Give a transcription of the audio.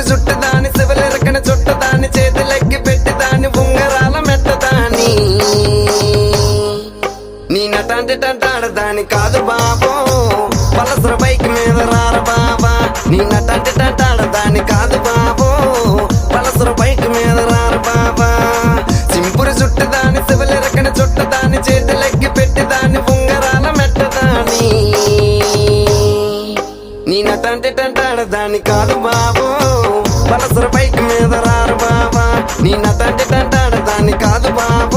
చుట్టదాని శివలెరకన చుట్టదాని చేతులెక్కి పెట్టిదాని ఉంగరాల మెట్టదాని నీ నటాంటి టంటాడదాని కాదు బాబో పలసర బైక్ మీద రార బాబా నీ నటాంటి టంటాడదాని కాదు బాబో పలసర బైక్ మీద రార బాబా సింపురు చుట్టదాని శివలెరకన చుట్టదాని చేతులెక్కి పెట్టిదాని ఉంగరాల మెట్టదాని నీ నటాంటి టంటాడదాని కాదు బాబో పలసర బైక్ మీద రారు బాబా నీ నటాంటి టంటాడదాని కాదు బాబా